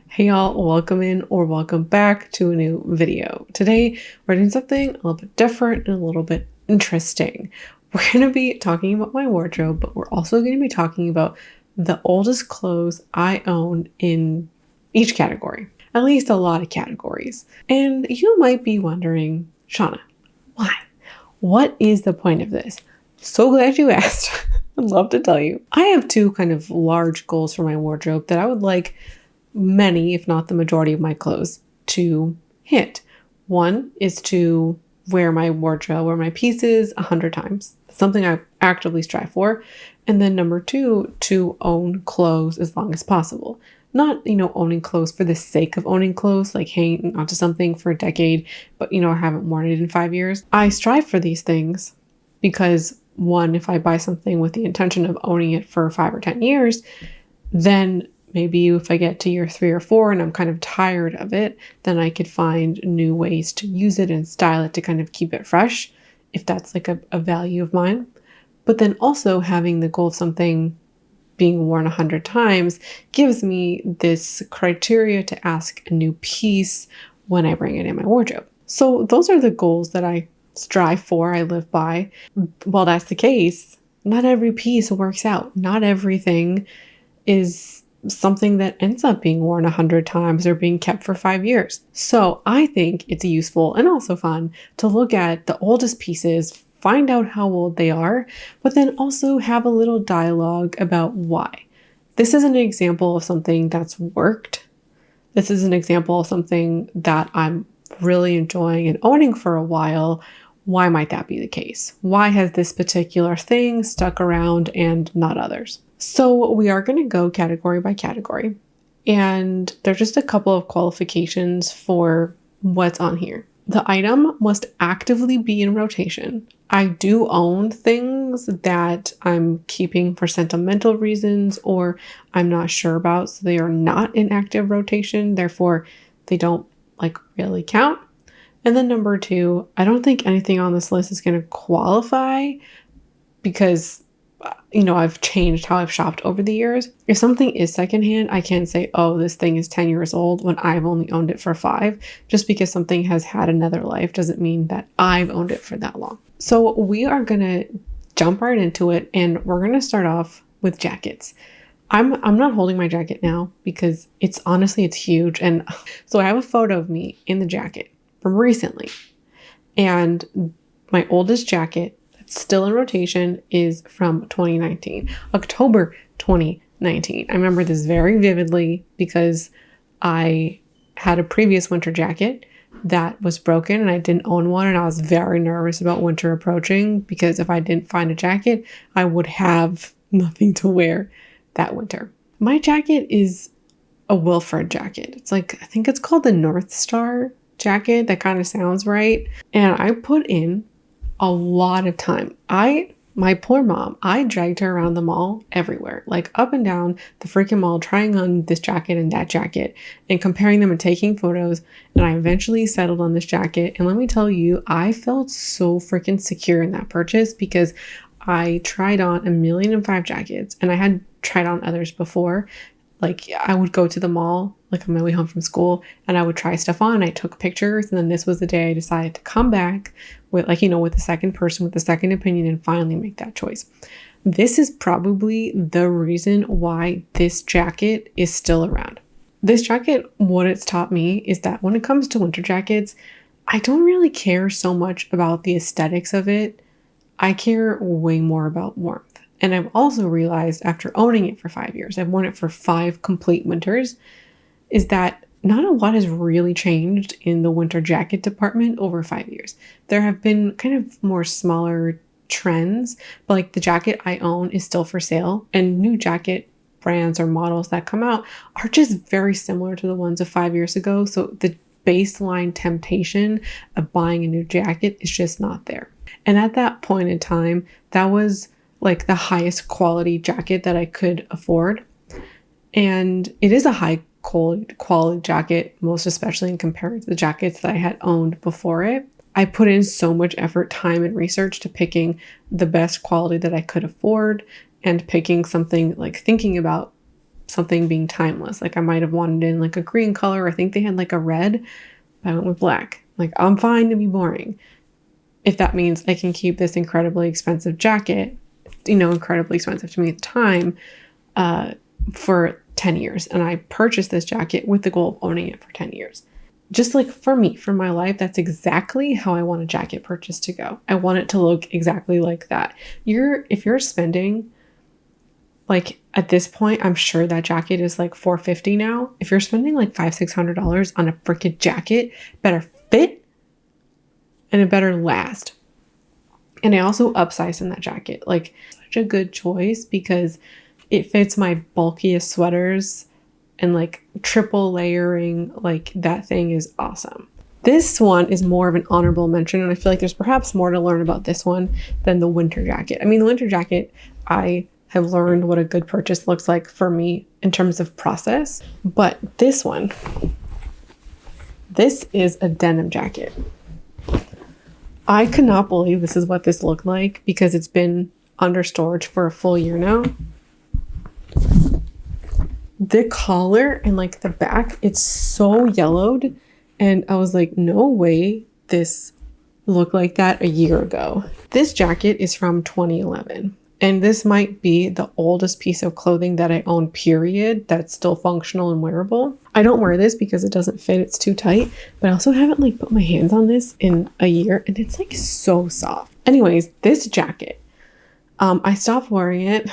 Hey y'all, welcome in or welcome back to a new video. Today, we're doing something a little bit different and a little bit interesting. We're going to be talking about my wardrobe, but we're also going to be talking about the oldest clothes I own in each category, at least a lot of categories. And you might be wondering, Shauna, why? What is the point of this? So glad you asked. I'd love to tell you. I have two kind of large goals for my wardrobe that I would like many, if not the majority of my clothes to hit. One is to wear my wardrobe, wear my pieces 100 times. That's something I actively strive for. And then number two, to own clothes as long as possible. Not, owning clothes for the sake of owning clothes, like hanging onto something for a decade, but, I haven't worn it in 5 years. I strive for these things because, one, if I buy something with the intention of owning it for 5 or 10 years, then maybe if I get to year 3 or 4 and I'm kind of tired of it, then I could find new ways to use it and style it to kind of keep it fresh, if that's like a value of mine. But then also having the goal of something being worn 100 times gives me this criteria to ask a new piece when I bring it in my wardrobe. So those are the goals that I strive for, I live by. While that's the case, not every piece works out. Not everything is something that ends up being worn 100 times or being kept for 5 years. So I think it's useful and also fun to look at the oldest pieces, find out how old they are, but then also have a little dialogue about why. This is an example of something that's worked. This is an example of something that I'm really enjoying and owning for a while. Why might that be the case? Why has this particular thing stuck around and not others? So we are going to go category by category, and there's just a couple of qualifications for what's on here. The item must actively be in rotation. I do own things that I'm keeping for sentimental reasons or I'm not sure about, so they are not in active rotation, therefore they don't really count. And then number two, I don't think anything on this list is going to qualify because I've changed how I've shopped over the years. If something is secondhand, I can't say, oh, this thing is 10 years old when I've only owned it for 5. Just because something has had another life doesn't mean that I've owned it for that long. So we are going to jump right into it, and we're going to start off with jackets. I'm not holding my jacket now because it's huge. And so I have a photo of me in the jacket from recently. And my oldest jacket still in rotation is from 2019, October 2019. I remember this very vividly because I had a previous winter jacket that was broken and I didn't own one, and I was very nervous about winter approaching because if I didn't find a jacket, I would have nothing to wear that winter. My jacket is a Wilford jacket. It's I think it's called the North Star jacket. That kind of sounds right. And I put in a lot of time. My poor mom, I dragged her around the mall everywhere, up and down the freaking mall, trying on this jacket and that jacket and comparing them and taking photos. And I eventually settled on this jacket. And let me tell you, I felt so freaking secure in that purchase because I tried on 1,000,005 jackets and I had tried on others before. I would go to the mall, on my way home from school, and I would try stuff on. I took pictures, and then this was the day I decided to come back with, with a second person, with a second opinion, and finally make that choice. This is probably the reason why this jacket is still around. This jacket, what it's taught me is that when it comes to winter jackets, I don't really care so much about the aesthetics of it. I care way more about warmth. And I've also realized after owning it for 5 years, I've worn it for 5 complete winters, is that not a lot has really changed in the winter jacket department over 5 years. There have been kind of more smaller trends, but the jacket I own is still for sale, and new jacket brands or models that come out are just very similar to the ones of 5 years ago. So the baseline temptation of buying a new jacket is just not there. And at that point in time, that was the highest quality jacket that I could afford. And it is a high quality jacket, most especially in comparison to the jackets that I had owned before it. I put in so much effort, time, and research to picking the best quality that I could afford and picking something thinking about something being timeless. Like I might have wanted in like a green color. I think they had like a red, but I went with black. Like I'm fine to be boring. If that means I can keep this incredibly expensive jacket, incredibly expensive to me at the time, for 10 years. And I purchased this jacket with the goal of owning it for 10 years. Just like for me, for my life, that's exactly how I want a jacket purchase to go. I want it to look exactly like that. If you're spending, like at this point, I'm sure that jacket is like $450 now. If you're spending like $500-$600 on a freaking jacket, better fit and it better last. And I also upsized in that jacket. Like such a good choice because it fits my bulkiest sweaters and like triple layering. Like that thing is awesome. This one is more of an honorable mention, and I feel like there's perhaps more to learn about this one than the winter jacket. I mean, the winter jacket, I have learned what a good purchase looks like for me in terms of process. But this one, this is a denim jacket. I could not believe this is what this looked like because it's been under storage for a full year now. The collar and like the back, it's so yellowed. And I was like, no way this looked like that a year ago. This jacket is from 2011. And this might be the oldest piece of clothing that I own, period, that's still functional and wearable. I don't wear this because it doesn't fit, it's too tight, but I also haven't like put my hands on this in a year and it's like so soft. Anyways, this jacket, I stopped wearing it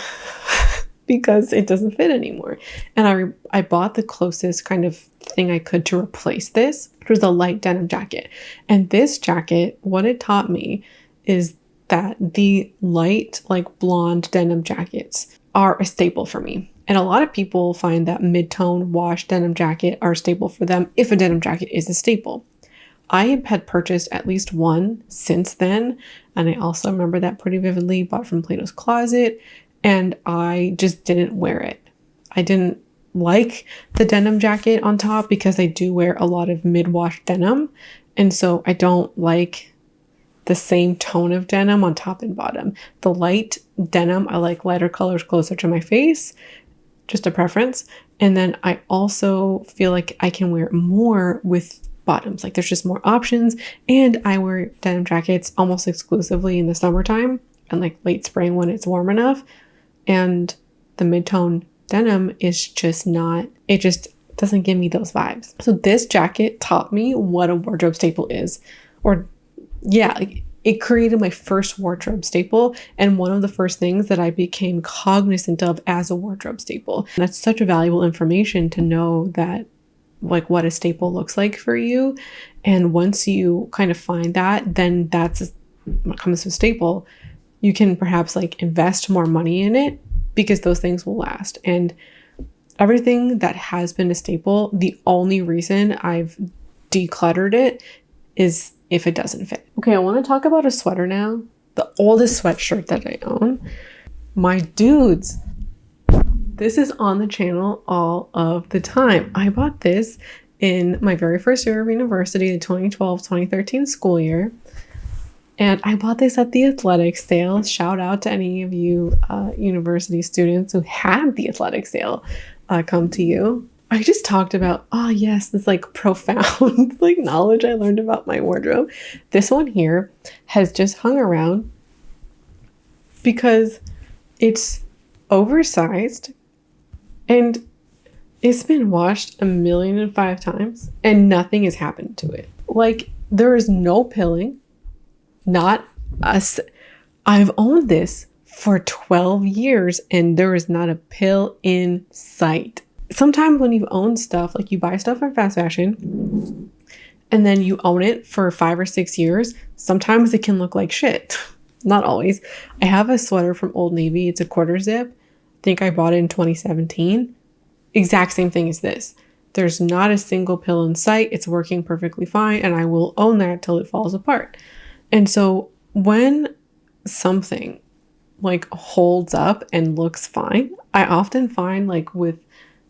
because it doesn't fit anymore. And I bought the closest kind of thing I could to replace this, which was a light denim jacket. And this jacket, what it taught me is that the light, like blonde denim jackets are a staple for me. And a lot of people find that mid-tone wash denim jacket are a staple for them if a denim jacket is a staple. I had purchased at least one since then. And I also remember that pretty vividly, bought from Plato's Closet, and I just didn't wear it. I didn't like the denim jacket on top because I do wear a lot of mid-wash denim. And so I don't like the same tone of denim on top and bottom. The light denim, I like lighter colors closer to my face, just a preference. And then I also feel like I can wear more with bottoms. Like there's just more options. And I wear denim jackets almost exclusively in the summertime and like late spring when it's warm enough. And the mid-tone denim is just not, it just doesn't give me those vibes. So this jacket taught me what a wardrobe staple is, or yeah, it created my first wardrobe staple and one of the first things that I became cognizant of as a wardrobe staple. And that's such a valuable information to know that like what a staple looks like for you. And once you kind of find that, then that's what comes to a staple. You can perhaps like invest more money in it because those things will last. And everything that has been a staple, the only reason I've decluttered it is if it doesn't fit. Okay, I want to talk about a sweater now. The oldest sweatshirt that I own. My dudes. This is on the channel all of the time. I bought this in my very first year of university, the 2012-2013 school year. And I bought this at the athletic sale. Shout out to any of you university students who had the athletic sale come to you. I just talked about, oh yes, this like profound like knowledge I learned about my wardrobe. This one here has just hung around because it's oversized and it's been washed 1,000,005 times and nothing has happened to it. Like there is no pilling, not us. I've owned this for 12 years and there is not a pill in sight. Sometimes when you've owned stuff, like you buy stuff from fast fashion and then you own it for 5 or 6 years, sometimes it can look like shit. Not always. I have a sweater from Old Navy. It's a quarter zip. I think I bought it in 2017. Exact same thing as this. There's not a single pill in sight. It's working perfectly fine and I will own that till it falls apart. And so when something like holds up and looks fine, I often find like with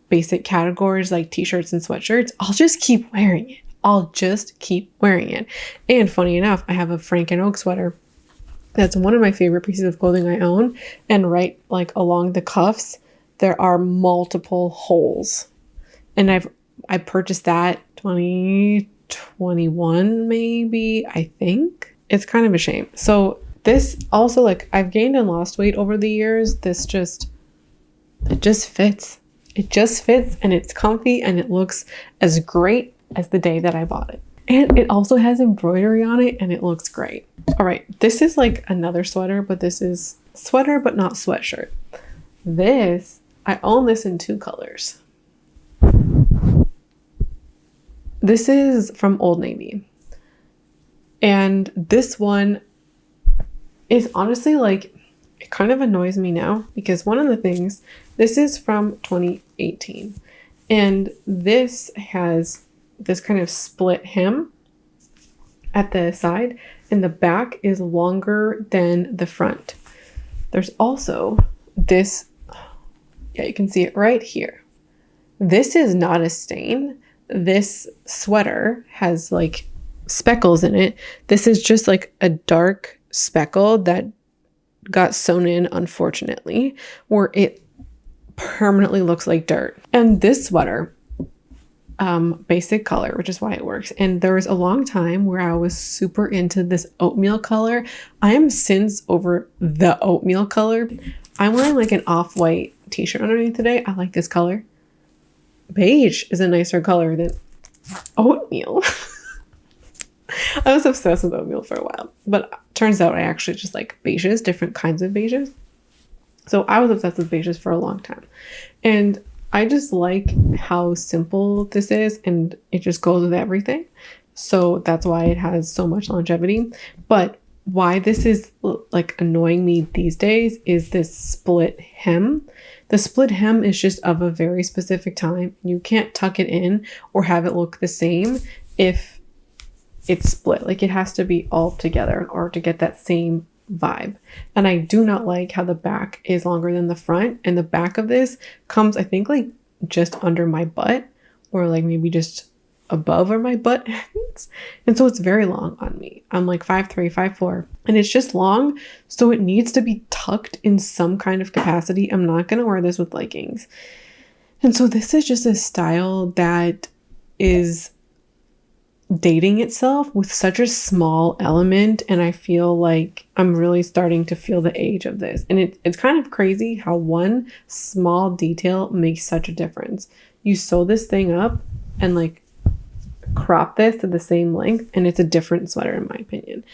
basic categories like t-shirts and sweatshirts, I'll just keep wearing it. I'll just keep wearing it. And funny enough, I have a Frank and Oak sweater. That's one of my favorite pieces of clothing I own. And right like along the cuffs there are multiple holes. And I purchased that 2021 maybe, I think. It's kind of a shame. So this also, like, I've gained and lost weight over the years. It just fits. It just fits, and it's comfy, and it looks as great as the day that I bought it. And it also has embroidery on it, and it looks great. All right, this is like another sweater, but this is sweater but not sweatshirt. I own this in 2 colors. This is from Old Navy. And this one is honestly, like, it kind of annoys me now because one of the things, this is from 2018. And this has this kind of split hem at the side, and the back is longer than the front. There's also this, yeah, you can see it right here. This is not a stain. This sweater has like speckles in it. This is just like a dark speckle that got sewn in, unfortunately, where it permanently looks like dirt. And this sweater, basic color, which is why it works. And there was a long time where I was super into this oatmeal color. I am since over the oatmeal color. I'm wearing like an off-white t-shirt underneath today. I like this color. Beige is a nicer color than oatmeal. I was obsessed with oatmeal for a while, but turns out I actually just like beiges, different kinds of beiges. So I was obsessed with beiges for a long time. And I just like how simple this is, and it just goes with everything. So that's why it has so much longevity. But why this is like annoying me these days is this split hem. The split hem is just of a very specific time. You can't tuck it in or have it look the same if it's split. Like, it has to be all together or to get that same vibe. And I do not like how the back is longer than the front, and the back of this comes, I think, like just under my butt, or like maybe just above where my butt ends. And so it's very long on me. I'm like 5'3", 5'4", and it's just long, so it needs to be tucked in some kind of capacity. I'm not going to wear this with leggings. And so this is just a style that is dating itself with such a small element, and I feel like I'm really starting to feel the age of this. And it's kind of crazy how one small detail makes such a difference. You sew this thing up and like crop this to the same length, and it's a different sweater, in my opinion.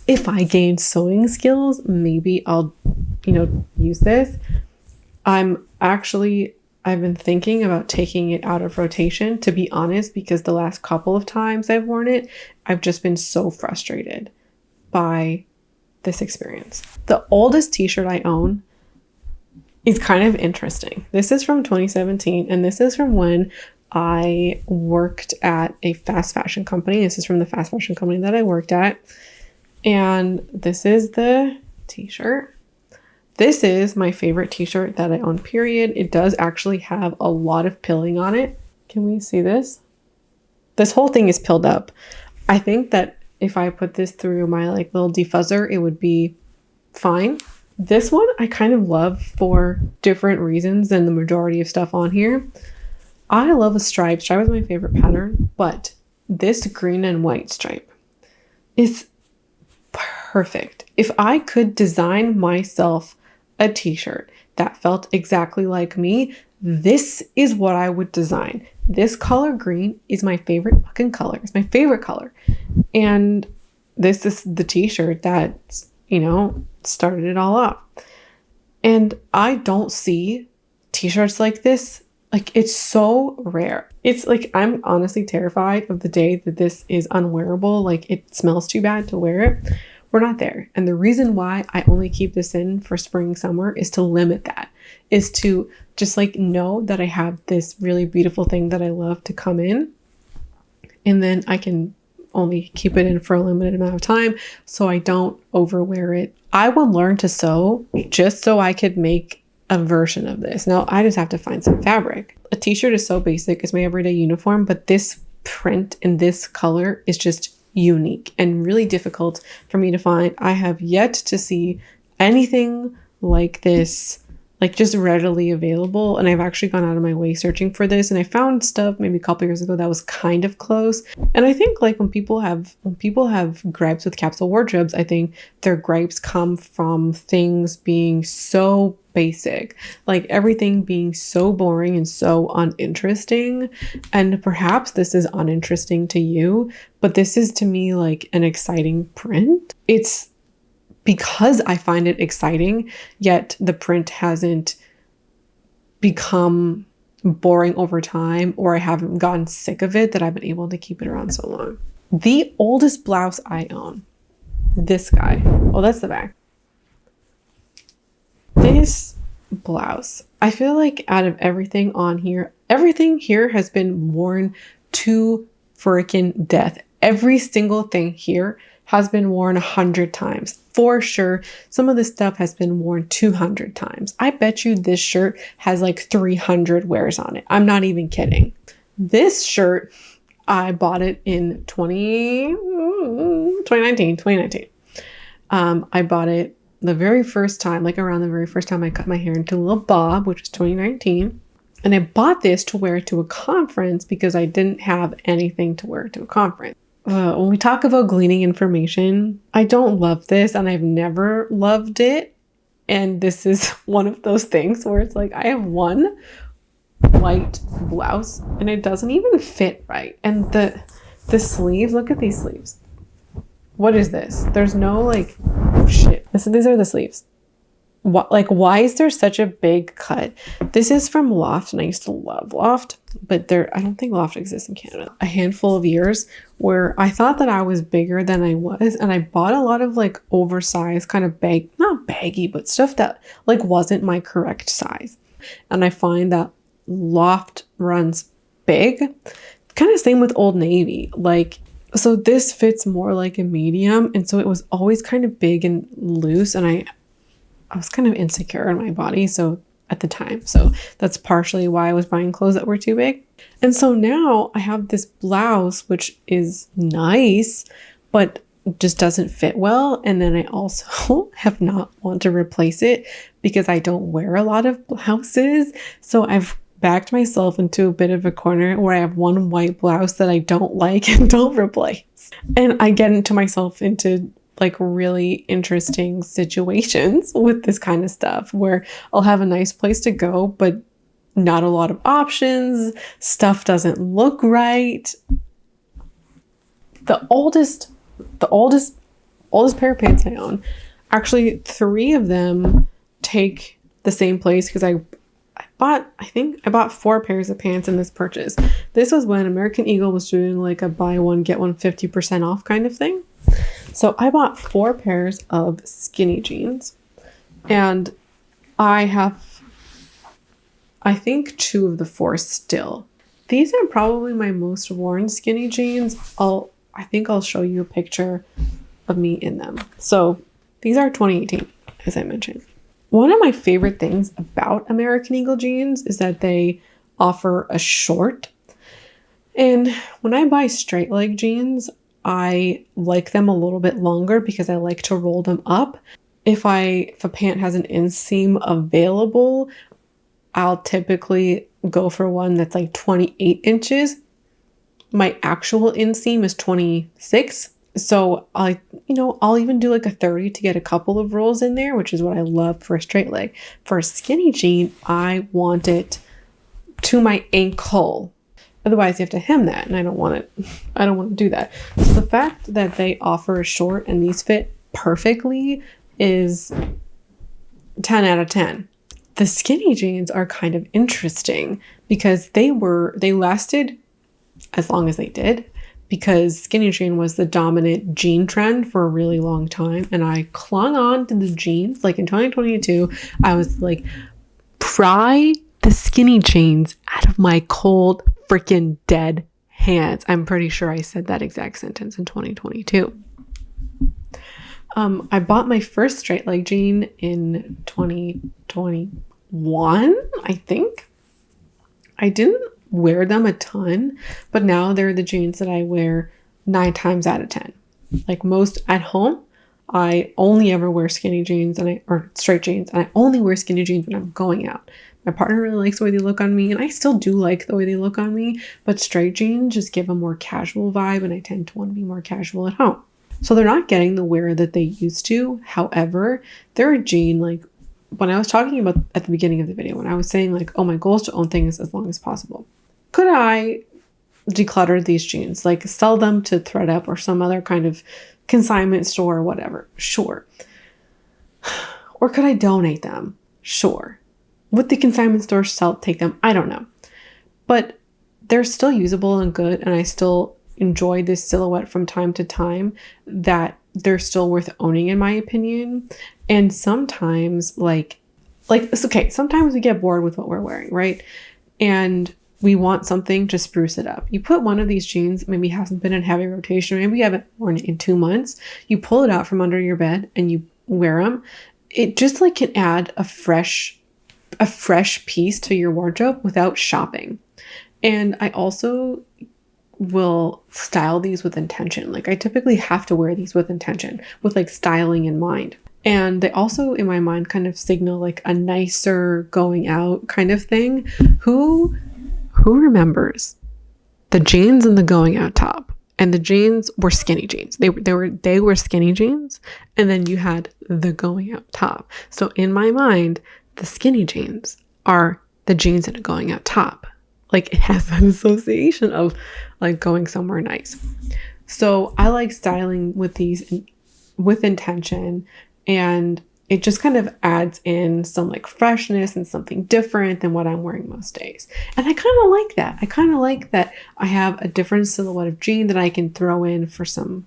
If I gain sewing skills, maybe I'll, use this. I've been thinking about taking it out of rotation, to be honest, because the last couple of times I've worn it, I've just been so frustrated by this experience. The oldest t-shirt I own is kind of interesting. This is from 2017, and this is from when I worked at a fast fashion company. This is from the fast fashion company that I worked at. And this is the t-shirt. This is my favorite t-shirt that I own, period. It does actually have a lot of pilling on it. Can we see this? This whole thing is pilled up. I think that if I put this through my like little defuzzer, it would be fine. This one I kind of love for different reasons than the majority of stuff on here. I love a stripe. Stripe is my favorite pattern, but this green and white stripe is perfect. If I could design myself a t-shirt that felt exactly like me, this is what I would design. This color green is my favorite fucking color. It's my favorite color. And this is the t-shirt that, started it all off. And I don't see t-shirts like this. Like, it's so rare. It's like, I'm honestly terrified of the day that this is unwearable. Like, it smells too bad to wear it. We're not there. And the reason why I only keep this in for spring, summer is to limit that, is to just like know that I have this really beautiful thing that I love to come in. And then I can only keep it in for a limited amount of time so I don't overwear it. I will learn to sew just so I could make a version of this. Now I just have to find some fabric. A t-shirt is so basic, it's my everyday uniform, but this print in this color is just unique and really difficult for me to find. I have yet to see anything like this, like just readily available. And I've actually gone out of my way searching for this, and I found stuff maybe a couple years ago that was kind of close. And I think like when people have gripes with capsule wardrobes, I think their gripes come from things being so basic, like everything being so boring and so uninteresting. And perhaps this is uninteresting to you, but this is to me like an exciting print. It's because I find it exciting, yet the print hasn't become boring over time, or I haven't gotten sick of it, that I've been able to keep it around so long. The oldest blouse I own, this guy. Oh, that's the back. This blouse, I feel like out of everything on here, everything here has been worn to freaking death. Every single thing here has been worn 100 times. For sure, some of this stuff has been worn 200 times. I bet you this shirt has like 300 wears on it. I'm not even kidding. This shirt, I bought it in 2019. I bought it the very first time, like around the very first time I cut my hair into a little bob, which was 2019. And I bought this to wear to a conference because I didn't have anything to wear to a conference. When we talk about gleaning information, I don't love this, and I've never loved it. And this is one of those things where it's like I have one white blouse and it doesn't even fit right. And the sleeves, look at these sleeves. What is this? There's no like, oh shit. These are the sleeves. What, like, why is there such a big cut? This is from Loft, and I used to love Loft, but I don't think Loft exists in Canada. A handful of years where I thought that I was bigger than I was, and I bought a lot of like oversized kind of not baggy, but stuff that like wasn't my correct size. And I find that Loft runs big. Kind of same with Old Navy. Like, so this fits more like a medium, and so it was always kind of big and loose, and I was kind of insecure in my body at the time. So that's partially why I was buying clothes that were too big. And so now I have this blouse, which is nice, but just doesn't fit well. And then I also have not want to replace it because I don't wear a lot of blouses. So I've backed myself into a bit of a corner where I have one white blouse that I don't like and don't replace. And I get into like really interesting situations with this kind of stuff where I'll have a nice place to go, but not a lot of options. Stuff doesn't look right. The oldest pair of pants I own, actually 3 of them take the same place because I bought 4 pairs of pants in this purchase. This was when American Eagle was doing like a buy one, get one 50% off kind of thing. So I bought 4 pairs of skinny jeans, and I have, I think, 2 of the 4 still. These are probably my most worn skinny jeans. I think I'll show you a picture of me in them. So these are 2018, as I mentioned. One of my favorite things about American Eagle jeans is that they offer a short. And when I buy straight leg jeans, I like them a little bit longer because I like to roll them up. If a pant has an inseam available, I'll typically go for one that's like 28 inches. My actual inseam is 26. So I'll even do like a 30 to get a couple of rolls in there, which is what I love for a straight leg. For a skinny jean, I want it to my ankle. Otherwise, you have to hem that, and I don't want to do that. So the fact that they offer a short and these fit perfectly is 10 out of 10. The skinny jeans are kind of interesting because they lasted as long as they did, because skinny jean was the dominant jean trend for a really long time, and I clung on to the jeans. Like in 2022, I was like, pry the skinny jeans out of my cold freaking dead hands. I'm pretty sure I said that exact sentence in 2022. I bought my first straight leg jean in 2021, I think. I didn't wear them a ton, but now they're the jeans that I wear 9 times out of 10. Like most at home, I only ever wear skinny jeans or straight jeans, and I only wear skinny jeans when I'm going out. My partner really likes the way they look on me, and I still do like the way they look on me, but straight jeans just give a more casual vibe, and I tend to want to be more casual at home. So they're not getting the wear that they used to. However, they're a jean, like when I was talking about at the beginning of the video, when I was saying like, oh, my goal is to own things as long as possible. Could I declutter these jeans, like sell them to ThredUp or some other kind of consignment store or whatever? Sure. Or could I donate them? Sure. Would the consignment store take them? I don't know. But they're still usable and good, and I still enjoy this silhouette from time to time, that they're still worth owning in my opinion. And sometimes like it's okay, sometimes we get bored with what we're wearing, right? And we want something to spruce it up. You put one of these jeans, maybe hasn't been in heavy rotation, maybe you haven't worn it in 2 months, you pull it out from under your bed and you wear them. It just like can add a fresh piece to your wardrobe without shopping. And I also will style these with intention. Like I typically have to wear these with intention, with like styling in mind. And they also, in my mind, kind of signal like a nicer going out kind of thing. Who remembers the jeans and the going out top? And the jeans were skinny jeans. They were skinny jeans, and then you had the going out top. So in my mind, the skinny jeans are the jeans that are going out top. Like it has that association of like going somewhere nice. So I like styling with these with intention, and it just kind of adds in some like freshness and something different than what I'm wearing most days. And I kind of like that. I kind of like that I have a different silhouette of jean that I can throw in for some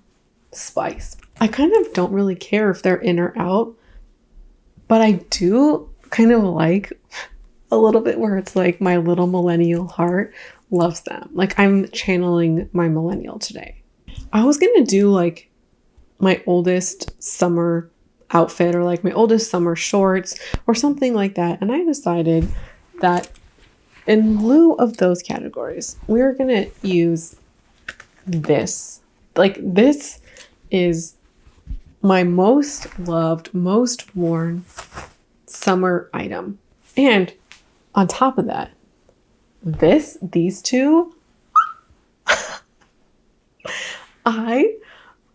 spice. I kind of don't really care if they're in or out, but I do kind of like a little bit where it's like my little millennial heart loves them. Like I'm channeling my millennial today. I was going to do like my oldest summer outfit or like my oldest summer shorts or something like that. And I decided that in lieu of those categories, we're going to use this. Like this is my most loved, most worn summer item. And on top of that, these two,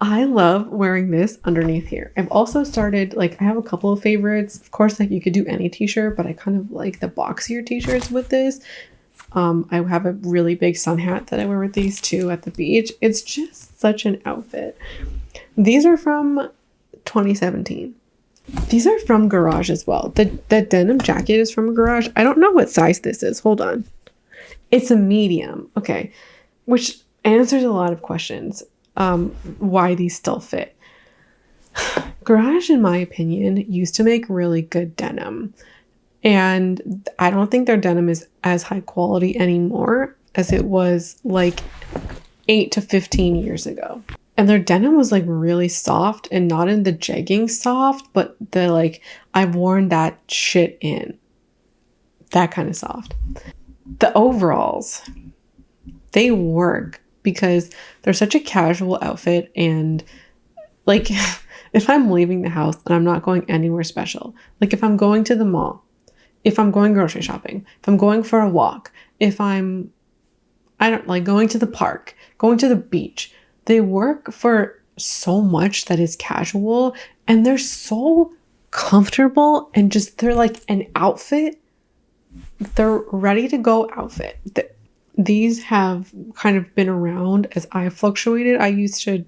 I love wearing this underneath here. I've also started, like, I have a couple of favorites. Of course, like you could do any t-shirt, but I kind of like the boxier t-shirts with this. I have a really big sun hat that I wear with these too at the beach. It's just such an outfit. These are from 2017. These are from Garage as well. The denim jacket is from Garage. I don't know what size this is. Hold on. It's a medium. Okay. Which answers a lot of questions. Why these still fit. Garage, in my opinion, used to make really good denim. And I don't think their denim is as high quality anymore as it was like 8 to 15 years ago. And their denim was like really soft, and not in the jegging soft, but the like, I've worn that shit in. That kind of soft. The overalls, they work because they're such a casual outfit, and like if I'm leaving the house and I'm not going anywhere special, like if I'm going to the mall, if I'm going grocery shopping, if I'm going for a walk, if I don't like going to the park, going to the beach, they work for so much that is casual, and they're so comfortable, and just they're like an outfit. They're ready to go outfit. These have kind of been around as I fluctuated. I used to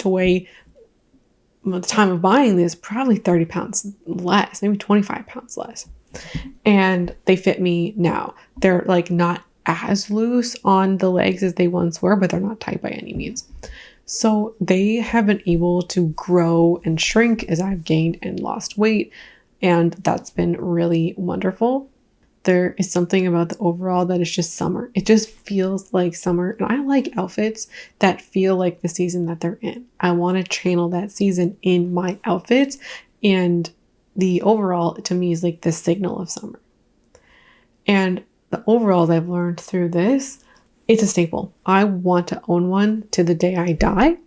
weigh, at the time of buying this, probably 30 pounds less, maybe 25 pounds less. And they fit me now. They're like not as loose on the legs as they once were, but they're not tight by any means. So they have been able to grow and shrink as I've gained and lost weight. And that's been really wonderful. There is something about the overall that is just summer. It just feels like summer. And I like outfits that feel like the season that they're in. I want to channel that season in my outfits. And the overall, to me, is like the signal of summer. And the overalls I've learned through this, it's a staple. I want to own one to the day I die.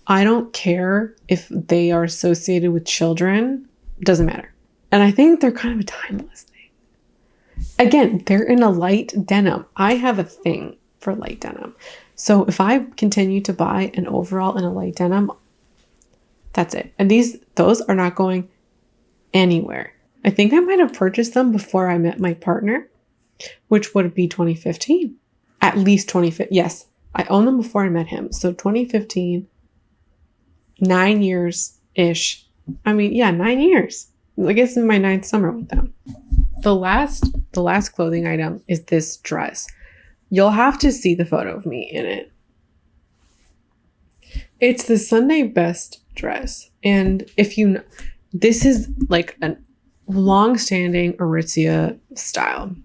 I don't care if they are associated with children. Doesn't matter. And I think they're kind of a timeless thing. Again, they're in a light denim. I have a thing for light denim. So if I continue to buy an overall in a light denim, that's it. And those are not going anywhere. I think I might have purchased them before I met my partner, which would be 2015. At least 2015. Yes, I owned them before I met him. So 2015, 9 years-ish. I mean, yeah, 9 years. I guess in my 9th summer with them. The last clothing item is this dress. You'll have to see the photo of me in it. It's the Sunday Best dress. And if you know, this is like a long-standing Aritzia style.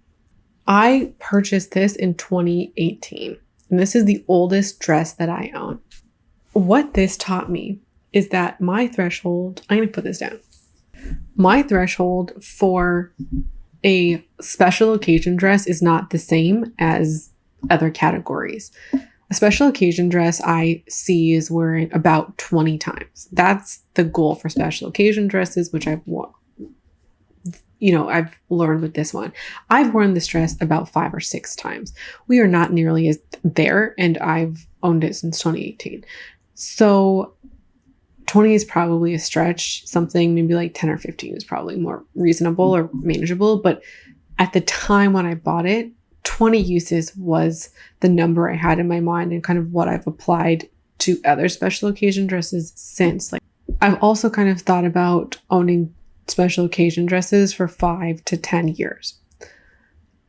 I purchased this in 2018. And this is the oldest dress that I own. What this taught me is that my threshold, I'm going to put this down. My threshold for a special occasion dress is not the same as other categories. A special occasion dress I see is wearing about 20 times. That's the goal for special occasion dresses, which I've learned with this one. I've worn this dress about 5 or 6 times. We are not nearly as there, and I've owned it since 2018. So 20 is probably a stretch. Something maybe like 10 or 15 is probably more reasonable or manageable. But at the time when I bought it, 20 uses was the number I had in my mind and kind of what I've applied to other special occasion dresses since. Like, I've also kind of thought about owning special occasion dresses for 5 to 10 years.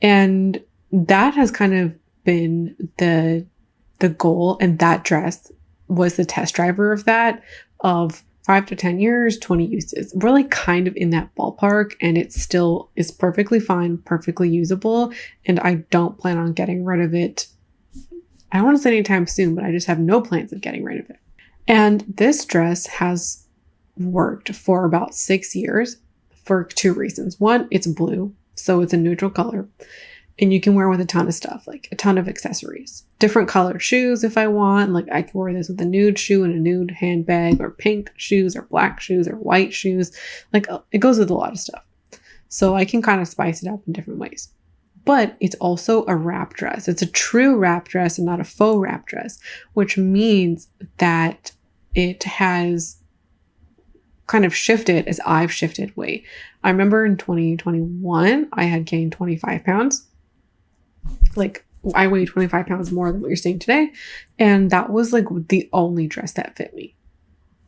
And that has kind of been the goal, and that dress was the test driver of that, of 5 to 10 years, 20 uses. We're like kind of in that ballpark, and it still is perfectly fine, perfectly usable, and I don't plan on getting rid of it. I don't want to say anytime soon, but I just have no plans of getting rid of it. And this dress has worked for about 6 years for 2 reasons. One, it's blue, so it's a neutral color. And you can wear with a ton of stuff, like a ton of accessories. Different colored shoes if I want. Like I can wear this with a nude shoe and a nude handbag, or pink shoes or black shoes or white shoes. Like it goes with a lot of stuff. So I can kind of spice it up in different ways. But it's also a wrap dress. It's a true wrap dress and not a faux wrap dress, which means that it has kind of shifted as I've shifted weight. I remember in 2021, I had gained 25 pounds. Like I weigh 25 pounds more than what you're seeing today. And that was like the only dress that fit me.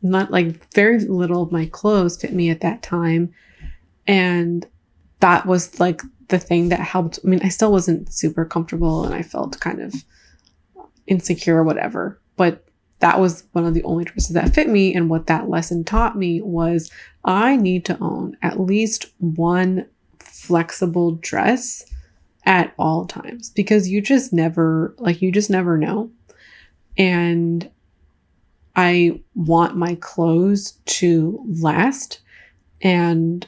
Not like very little of my clothes fit me at that time. And that was like the thing that helped. I mean, I still wasn't super comfortable and I felt kind of insecure or whatever, but that was one of the only dresses that fit me. And what that lesson taught me was I need to own at least one flexible dress at all times, because you just never know. And I want my clothes to last and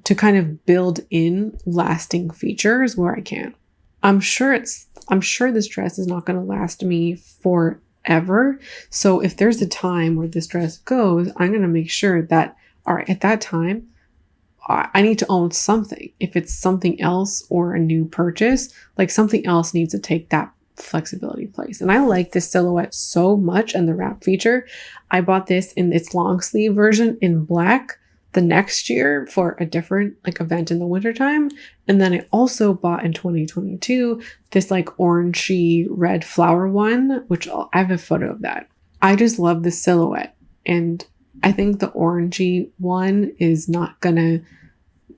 to kind of build in lasting features where I can. I'm sure this dress is not going to last me forever. So if there's a time where this dress goes, I'm going to make sure that, all right, at that time, I need to own something. If it's something else or a new purchase, like something else needs to take that flexibility place. And I like this silhouette so much and the wrap feature. I bought this in its long sleeve version in black the next year for a different like event in the wintertime. And then I also bought in 2022 this like orangey red flower one, which I have a photo of that. I just love the silhouette. And I think the orangey one is not gonna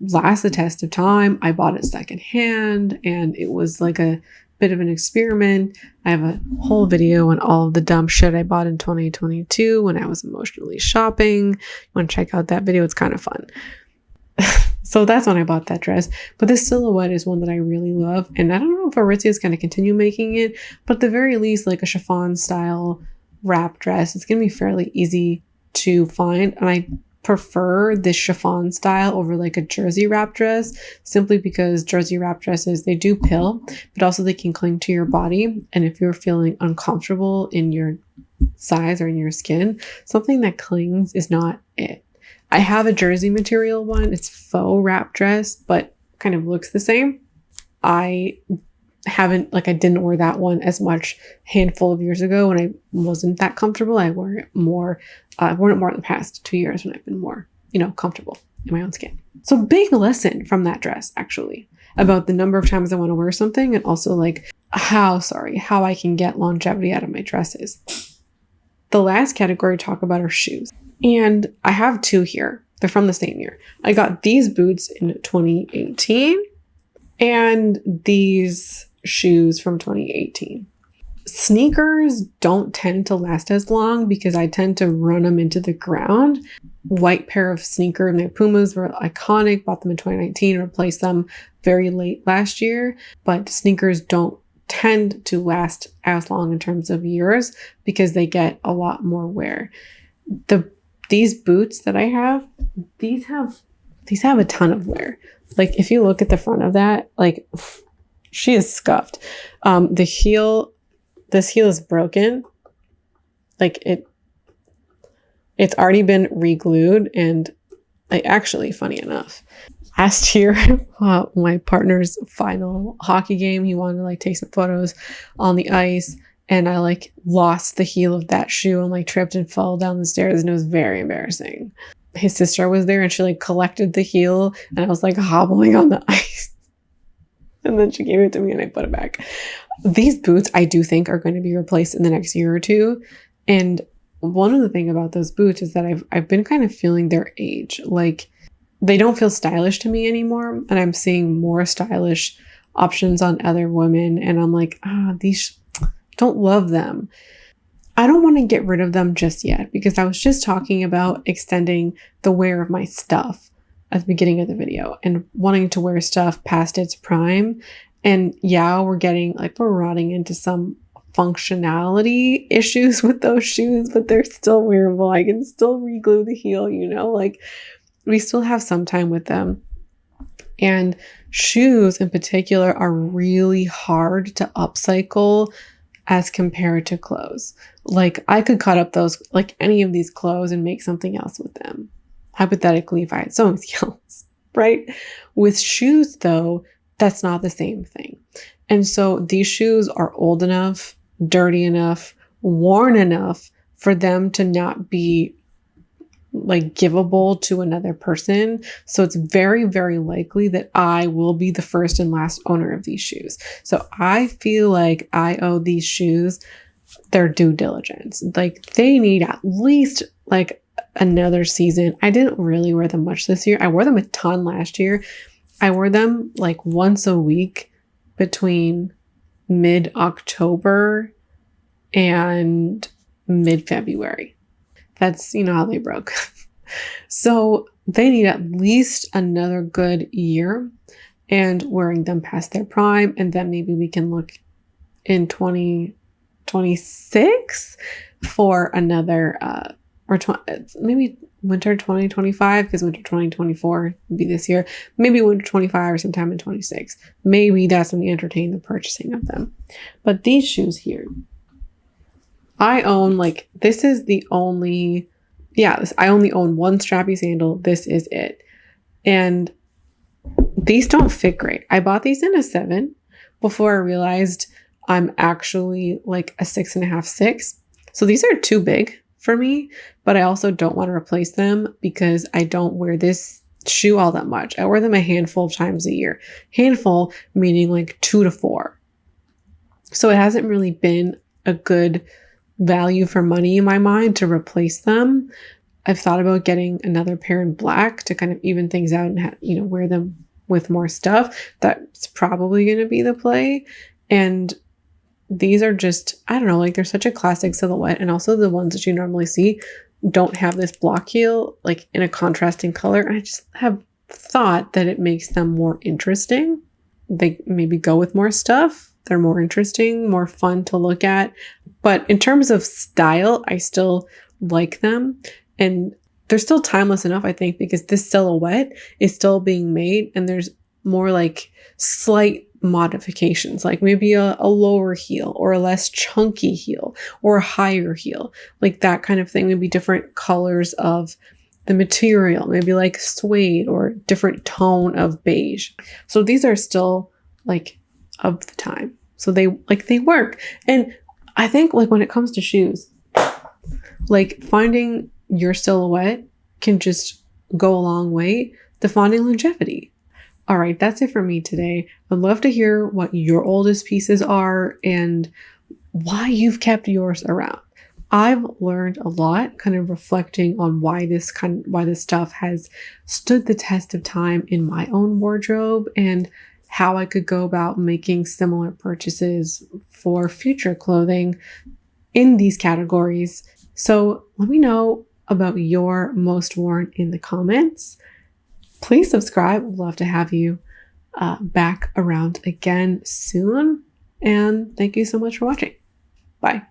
last the test of time. I bought it secondhand and it was like a bit of an experiment. I have a whole video on all of the dumb shit I bought in 2022 when I was emotionally shopping. You want to check out that video? It's kind of fun. So that's when I bought that dress. But this silhouette is one that I really love. And I don't know if Aritzia is going to continue making it, but at the very least, like a chiffon style wrap dress, it's going to be fairly easy to find. And I prefer this chiffon style over like a jersey wrap dress, simply because jersey wrap dresses, they do pill, but also they can cling to your body. And if you're feeling uncomfortable in your size or in your skin, something that clings is not it. I have a jersey material one. It's faux wrap dress, but kind of looks the same. I didn't wear that one as much handful of years ago when I wasn't that comfortable. I wore it more, I've worn it more in the past 2 years when I've been more, comfortable in my own skin. So big lesson from that dress, actually, about the number of times I want to wear something, and also like how I can get longevity out of my dresses. The last category to talk about are shoes. And I have two here. They're from the same year. I got these boots in 2018 and these shoes from 2018. Sneakers don't tend to last as long because I tend to run them into the ground. White pair of sneakers, my Pumas were iconic, bought them in 2019, replaced them very late last year, but sneakers don't tend to last as long in terms of years because they get a lot more wear. These boots that I have, these have a ton of wear. Like if you look at the front of that, like she is scuffed. This heel is broken. Like it's already been re-glued, and actually, funny enough, last year, my partner's final hockey game, he wanted to take some photos on the ice, and I lost the heel of that shoe and tripped and fell down the stairs, and it was very embarrassing. His sister was there and she collected the heel, and I was hobbling on the ice. And then she gave it to me and I put it back. These boots I do think are going to be replaced in the next year or two. And one of the things about those boots is that I've been kind of feeling their age. They don't feel stylish to me anymore. And I'm seeing more stylish options on other women. And I'm these don't love them. I don't want to get rid of them just yet because I was just talking about extending the wear of my stuff at the beginning of the video and wanting to wear stuff past its prime. And yeah, we're rotting into some functionality issues with those shoes, but they're still wearable. I can still re-glue the heel, we still have some time with them. And shoes in particular are really hard to upcycle as compared to clothes. I could cut up those, any of these clothes and make something else with them. Hypothetically, if I had sewing skills, right? With shoes, though, that's not the same thing. And so these shoes are old enough, dirty enough, worn enough for them to not be givable to another person. So it's very, very likely that I will be the first and last owner of these shoes. So I feel like I owe these shoes their due diligence. They need at least another season. I didn't really wear them much this year. I wore them a ton last year. I wore them once a week between mid-October and mid-February. That's, how they broke. So they need at least another good year and wearing them past their prime. And then maybe we can look in 2026 for another, maybe winter 2025, because winter 2024 would be this year. Maybe winter 25 or sometime in 26. Maybe that's when we entertain the purchasing of them. But these shoes here, I own this is the only, I only own one strappy sandal. This is it. And these don't fit great. I bought these in a 7 before I realized I'm actually a 6.5, 6. So these are too big for me, but I also don't want to replace them because I don't wear this shoe all that much. I wear them a handful of times a year. Handful meaning 2 to 4. So it hasn't really been a good value for money in my mind to replace them. I've thought about getting another pair in black to kind of even things out and wear them with more stuff. That's probably going to be the play. And these are just, I don't know, they're such a classic silhouette. And also the ones that you normally see don't have this block heel in a contrasting color. And I just have thought that it makes them more interesting. They maybe go with more stuff. They're more interesting, more fun to look at. But in terms of style, I still like them. And they're still timeless enough, I think, because this silhouette is still being made. And there's more slight modifications, like maybe a lower heel or a less chunky heel or a higher heel, like that kind of thing. Maybe different colors of the material, maybe like suede or different tone of beige. So these are still like of the time. So they work. And I think like when it comes to shoes, like finding your silhouette can just go a long way to finding longevity. All right, that's it for me today. I'd love to hear what your oldest pieces are and why you've kept yours around. I've learned a lot kind of reflecting on why this stuff has stood the test of time in my own wardrobe and how I could go about making similar purchases for future clothing in these categories. So let me know about your most worn in the comments. Please subscribe. I'd love to have you back around again soon. And thank you so much for watching. Bye.